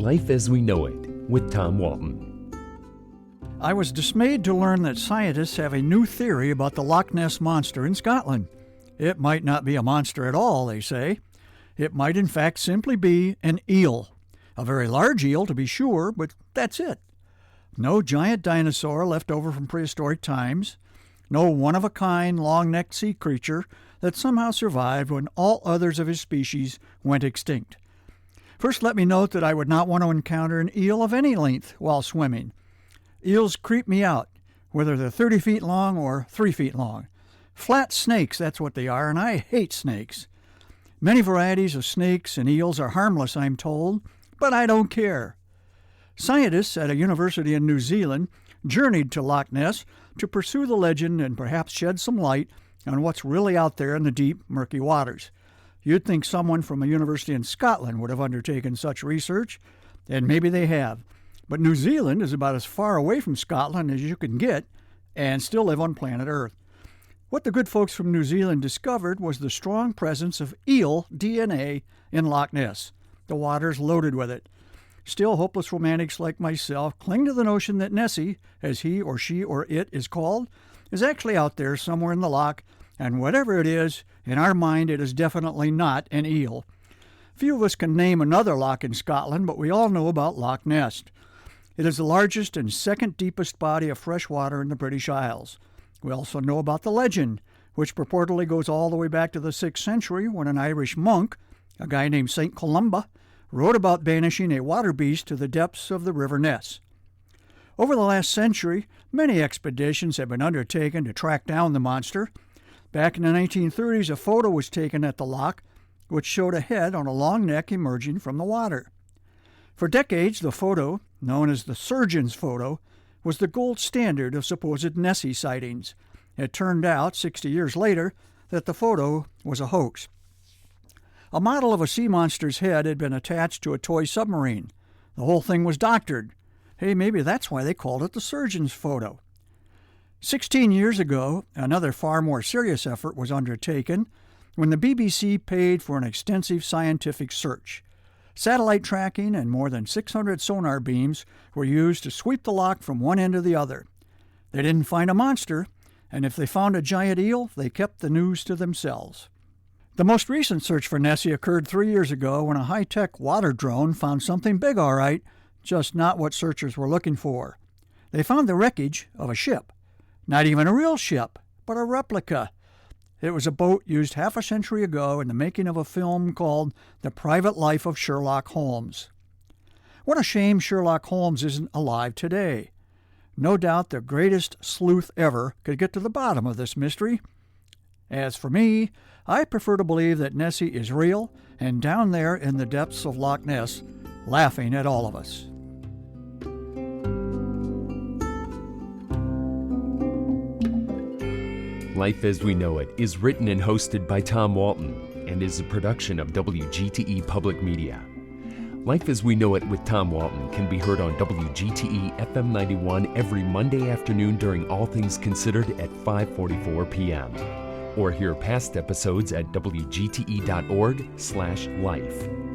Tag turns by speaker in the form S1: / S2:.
S1: Life as We Know It with Tom Walton.
S2: I was dismayed to learn that scientists have a new theory about the Loch Ness monster in Scotland. It might not be a monster at all, they say. It might in fact simply be an eel. A very large eel, to be sure, but that's it. No giant dinosaur left over from prehistoric times. No one-of-a-kind, long-necked sea creature that somehow survived when all others of his species went extinct. First, let me note that I would not want to encounter an eel of any length while swimming. Eels creep me out, whether they're 30 feet long or 3 feet long. Flat snakes, that's what they are, and I hate snakes. Many varieties of snakes and eels are harmless, I'm told, but I don't care. Scientists at a university in New Zealand journeyed to Loch Ness to pursue the legend and perhaps shed some light on what's really out there in the deep, murky waters. You'd think someone from a university in Scotland would have undertaken such research, and maybe they have. But New Zealand is about as far away from Scotland as you can get and still live on planet Earth. What the good folks from New Zealand discovered was the strong presence of eel DNA in Loch Ness. The water's loaded with it. Still, hopeless romantics like myself cling to the notion that Nessie, as he or she or it is called, is actually out there somewhere in the loch, and whatever it is, in our mind it is definitely not an eel. Few of us can name another loch in Scotland, but we all know about Loch Ness. It is the largest and second deepest body of fresh water in the British Isles. We also know about the legend, which purportedly goes all the way back to the 6th century when an Irish monk, a guy named St. Columba, wrote about banishing a water beast to the depths of the River Ness. Over the last century, many expeditions have been undertaken to track down the monster. Back in the 1930s, a photo was taken at the loch, which showed a head on a long neck emerging from the water. For decades, the photo, known as the surgeon's photo, was the gold standard of supposed Nessie sightings. It turned out, 60 years later, that the photo was a hoax. A model of a sea monster's head had been attached to a toy submarine. The whole thing was doctored. Hey, maybe that's why they called it the surgeon's photo. 16 years ago, another far more serious effort was undertaken when the BBC paid for an extensive scientific search. Satellite tracking and more than 600 sonar beams were used to sweep the loch from one end to the other. They didn't find a monster, and if they found a giant eel, they kept the news to themselves. The most recent search for Nessie occurred 3 years ago when a high-tech water drone found something big all right, just not what searchers were looking for. They found the wreckage of a ship. Not even a real ship, but a replica. It was a boat used half a century ago in the making of a film called The Private Life of Sherlock Holmes. What a shame Sherlock Holmes isn't alive today. No doubt the greatest sleuth ever could get to the bottom of this mystery. As for me, I prefer to believe that Nessie is real and down there in the depths of Loch Ness, laughing at all of us.
S1: Life as We Know It is written and hosted by Tom Walton and is a production of WGTE Public Media. Life as We Know It with Tom Walton can be heard on WGTE FM 91 every Monday afternoon during All Things Considered at 5:44 p.m. Or hear past episodes at wgte.org/life.